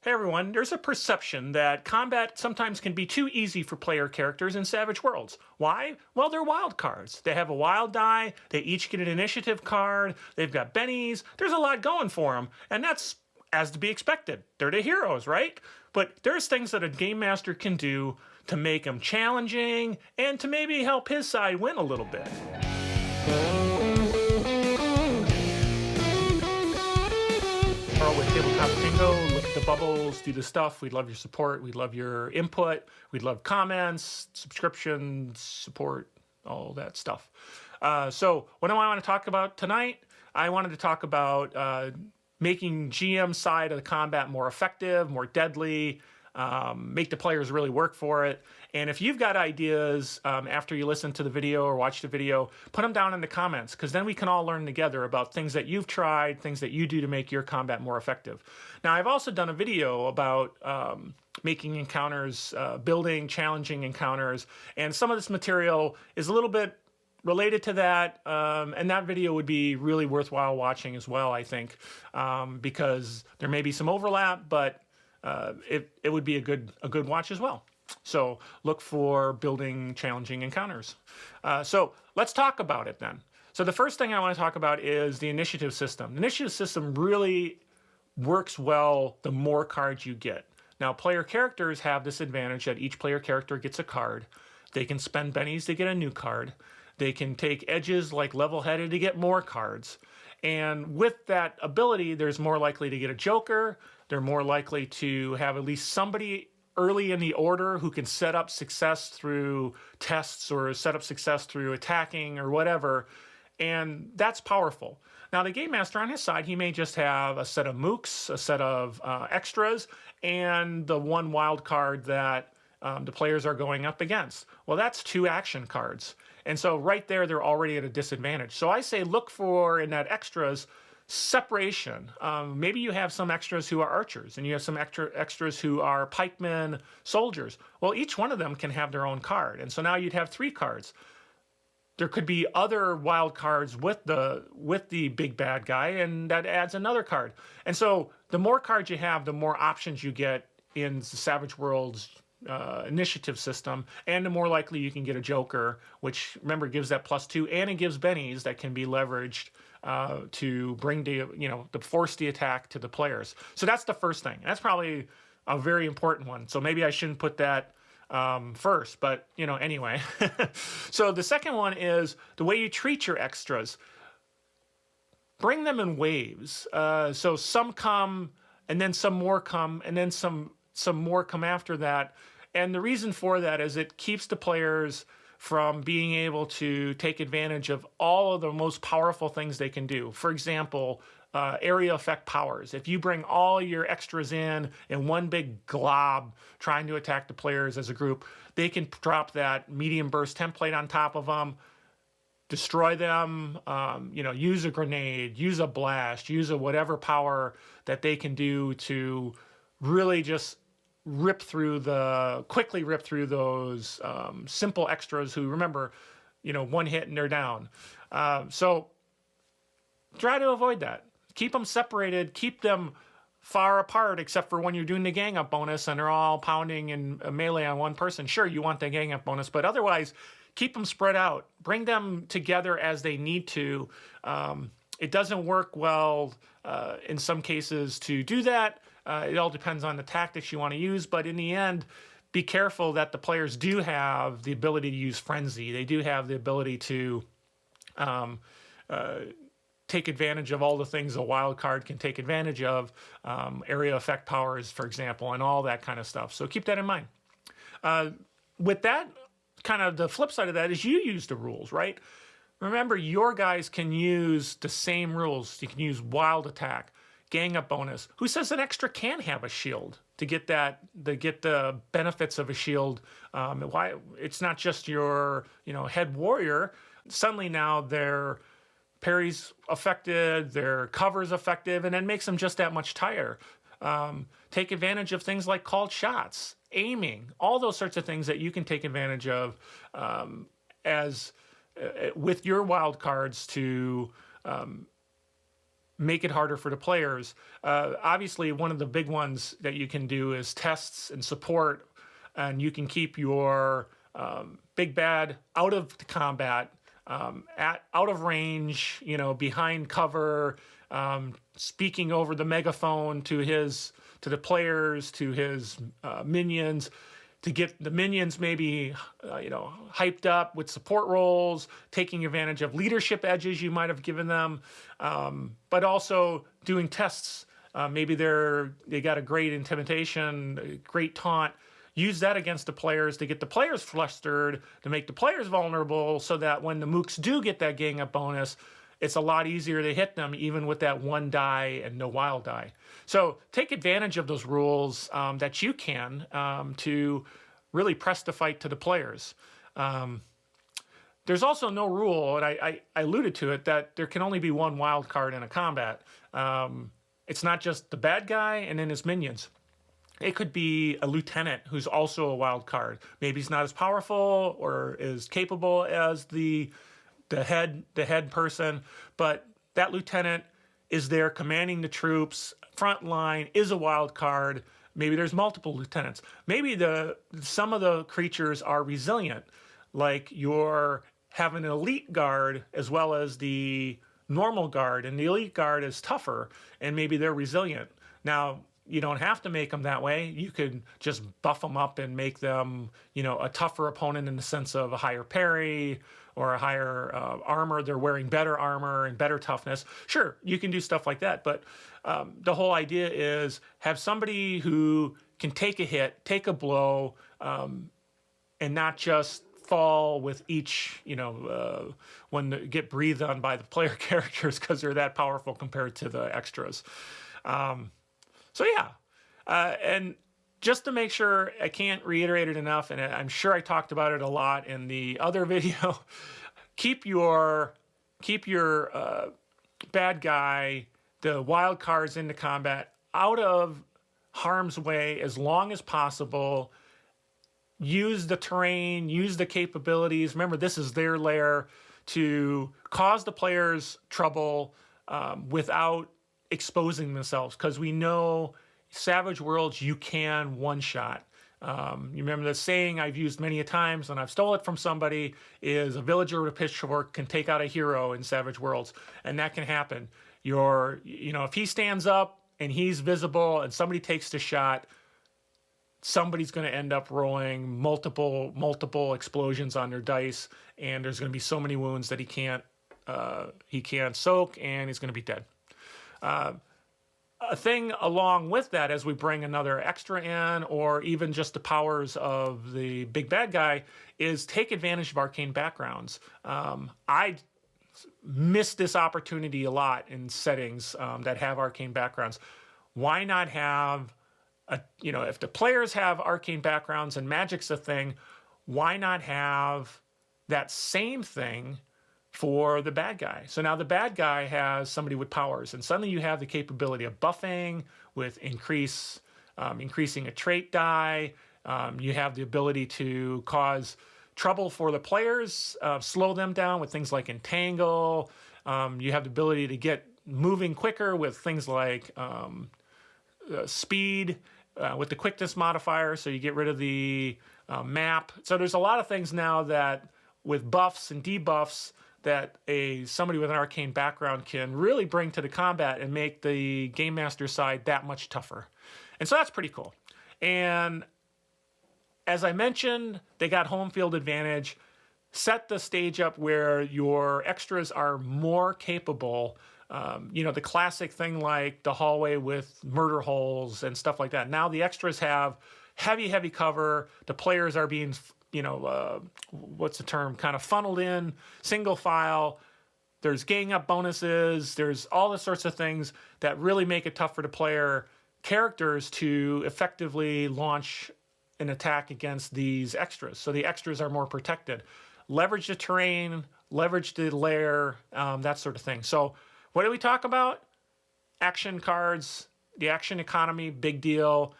Hey everyone, there's a perception that combat sometimes can be too easy for player characters in Savage Worlds. Why? Well, they're wild cards. They have a wild die, they each get an initiative card, they've got bennies, there's a lot going for them, and that's as to be expected. They're the heroes, right? But there's things that a game master can do to make them challenging and to maybe help his side win a little bit. With Tabletop Bingo, look at the bubbles, do the stuff. We'd love your support. We'd love your input. We'd love comments, subscriptions, support, all that stuff. So what do I want to talk about tonight? I wanted to talk about making GM side of the combat more effective, more deadly, make the players really work for it. And if you've got ideas after you listen to the video or watch the video, put them down in the comments, because then we can all learn together about things that you've tried, things that you do to make your combat more effective. Now, I've also done a video about making encounters, building challenging encounters, and some of this material is a little bit related to that, and that video would be really worthwhile watching as well, I think, because there may be some overlap, but it would be a good watch as well. So look for building challenging encounters. So let's talk about it then. So the first thing I want to talk about is the initiative system. The initiative system really works well the more cards you get. Now, player characters have this advantage that each player character gets a card. They can spend bennies to get a new card. They can take edges like level-headed to get more cards. And with that ability, there's more likely to get a joker. They're more likely to have at least somebody early in the order who can set up success through tests or set up success through attacking or whatever. And that's powerful. Now, the game master on his side, he may just have a set of mooks, a set of extras, and the one wild card that the players are going up against. Well, that's 2 action cards. And so right there, they're already at a disadvantage. So I say look for, in that extras, separation. Maybe you have some extras who are archers, and you have some extras who are pikemen, soldiers. Well, each one of them can have their own card. And so now you'd have 3 cards. There could be other wild cards with the big bad guy, and that adds another card. And so the more cards you have, the more options you get in the Savage Worlds initiative system, and the more likely you can get a joker, which, remember, gives that +2, and it gives bennies that can be leveraged to bring to force the attack to the players. So that's the first thing. That's probably a very important one. So maybe I shouldn't put that first, but anyway. So the second one is the way you treat your extras. Bring them in waves. So some come, and then some more come, and then some more come after that. And the reason for that is it keeps the players from being able to take advantage of all of the most powerful things they can do. For example, area effect powers. If you bring all your extras in one big glob trying to attack the players as a group, they can drop that medium burst template on top of them, destroy them, use a grenade, use a blast, use a whatever power that they can do to really just quickly rip through those simple extras who, remember, one hit and they're down. So try to avoid that. Keep them separated, keep them far apart, except for when you're doing the gang up bonus and they're all pounding in a melee on one person. Sure, you want the gang up bonus, but otherwise, keep them spread out. Bring them together as they need to. It doesn't work well in some cases to do that. It all depends on the tactics you want to use, but in the end, be careful that the players do have the ability to use frenzy. They do have the ability to take advantage of all the things a wild card can take advantage of, area effect powers, for example, and all that kind of stuff. So keep that in mind. With that, kind of the flip side of that is you use the rules, right? Remember, your guys can use the same rules. You can use wild attack, gang up bonus. Who says an extra can have a shield to get the benefits of a shield? Why it's not just your head warrior. Suddenly now their parry's affected, their cover's effective, and it makes them just that much tighter. Take advantage of things like called shots, aiming, all those sorts of things that you can take advantage of with your wild cards to make it harder for the players. Obviously, one of the big ones that you can do is tests and support, and you can keep your big bad out of the combat, out of range, behind cover, speaking over the megaphone to the players, to his minions, to get the minions maybe hyped up with support roles, taking advantage of leadership edges you might have given them, but also doing tests. Maybe they got a great intimidation, a great taunt. Use that against the players to get the players flustered, to make the players vulnerable, so that when the mooks do get that gang up bonus, it's a lot easier to hit them, even with that 1 die and no wild die. So take advantage of those rules that you can to really press the fight to the players. There's also no rule, and I alluded to it, that there can only be 1 wild card in a combat. It's not just the bad guy and then his minions. It could be a lieutenant who's also a wild card. Maybe he's not as powerful or as capable as the head person, but that lieutenant is there commanding the troops, front line, is a wild card. Maybe there's multiple lieutenants. Maybe some of the creatures are resilient, like you're having an elite guard as well as the normal guard, and the elite guard is tougher, and maybe they're resilient. Now, you don't have to make them that way. You could just buff them up and make them, a tougher opponent in the sense of a higher parry or a higher armor. They're wearing better armor and better toughness. Sure, you can do stuff like that, but the whole idea is have somebody who can take a hit, take a blow, and not just fall with each, when they get breathed on by the player characters because they're that powerful compared to the extras. So yeah, and just to make sure, I can't reiterate it enough, and I'm sure I talked about it a lot in the other video. keep your bad guy, the wild cards into combat, out of harm's way as long as possible. Use the terrain, use the capabilities. Remember, this is their lair, to cause the players trouble without exposing themselves, because we know Savage Worlds you can one-shot. You remember the saying I've used many a times, and I've stole it from somebody, is a villager with a pitchfork can take out a hero in Savage Worlds, and that can happen. If he stands up and he's visible and somebody takes the shot, somebody's going to end up rolling multiple explosions on their dice, and there's going to be so many wounds that he can't soak, and he's going to be dead. A thing along with that, as we bring another extra in, or even just the powers of the big bad guy, is take advantage of arcane backgrounds. I miss this opportunity a lot in settings that have arcane backgrounds. Why not have if the players have arcane backgrounds and magic's a thing, why not have that same thing for the bad guy? So now the bad guy has somebody with powers, and suddenly you have the capability of buffing with increasing a trait die. You have the ability to cause trouble for the players, slow them down with things like entangle. You have the ability to get moving quicker with things like speed, with the quickness modifier, so you get rid of the map. So there's a lot of things now that with buffs and debuffs that somebody with an arcane background can really bring to the combat and make the Game Master side that much tougher. And so that's pretty cool. And as I mentioned, they got home field advantage. Set the stage up where your extras are more capable. The classic thing like the hallway with murder holes and stuff like that. Now the extras have heavy cover. The players are being, what's the term, kind of funneled in, single file. There's gang up bonuses. There's all the sorts of things that really make it tough for the player characters to effectively launch an attack against these extras. So the extras are more protected. Leverage the terrain, leverage the lair, that sort of thing. So what did we talk about? Action cards, the action economy, big deal.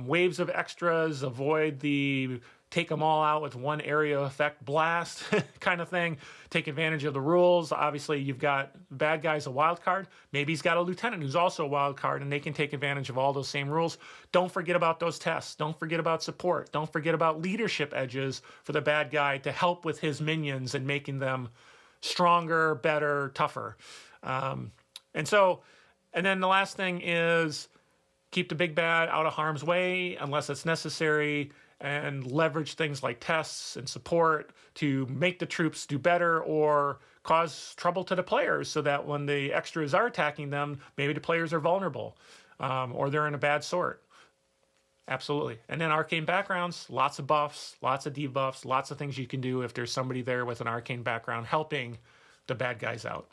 Waves of extras, avoid the take them all out with one area effect blast kind of thing. Take advantage of the rules. Obviously, you've got bad guys a wild card. Maybe he's got a lieutenant who's also a wild card, and they can take advantage of all those same rules. Don't forget about those tests. Don't forget about support. Don't forget about leadership edges for the bad guy to help with his minions and making them stronger, better, tougher. And then the last thing is keep the big bad out of harm's way unless it's necessary, and leverage things like tests and support to make the troops do better or cause trouble to the players so that when the extras are attacking them, maybe the players are vulnerable or they're in a bad sort. Absolutely. And then arcane backgrounds, lots of buffs, lots of debuffs, lots of things you can do if there's somebody there with an arcane background helping the bad guys out.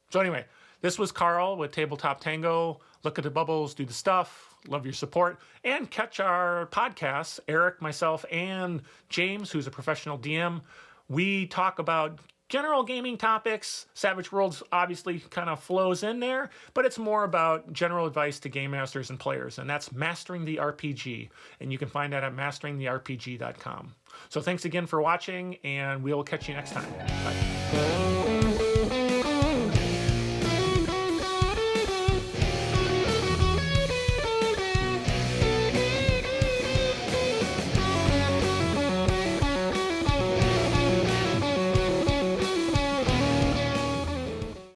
So anyway, this was Carl with Tabletop Tango. Look at the bubbles, do the stuff. Love your support. And catch our podcasts, Eric, myself, and James, who's a professional DM. We talk about general gaming topics. Savage Worlds obviously kind of flows in there, but it's more about general advice to game masters and players, and that's Mastering the RPG. And you can find that at masteringtherpg.com. So thanks again for watching, and we'll catch you next time. Bye.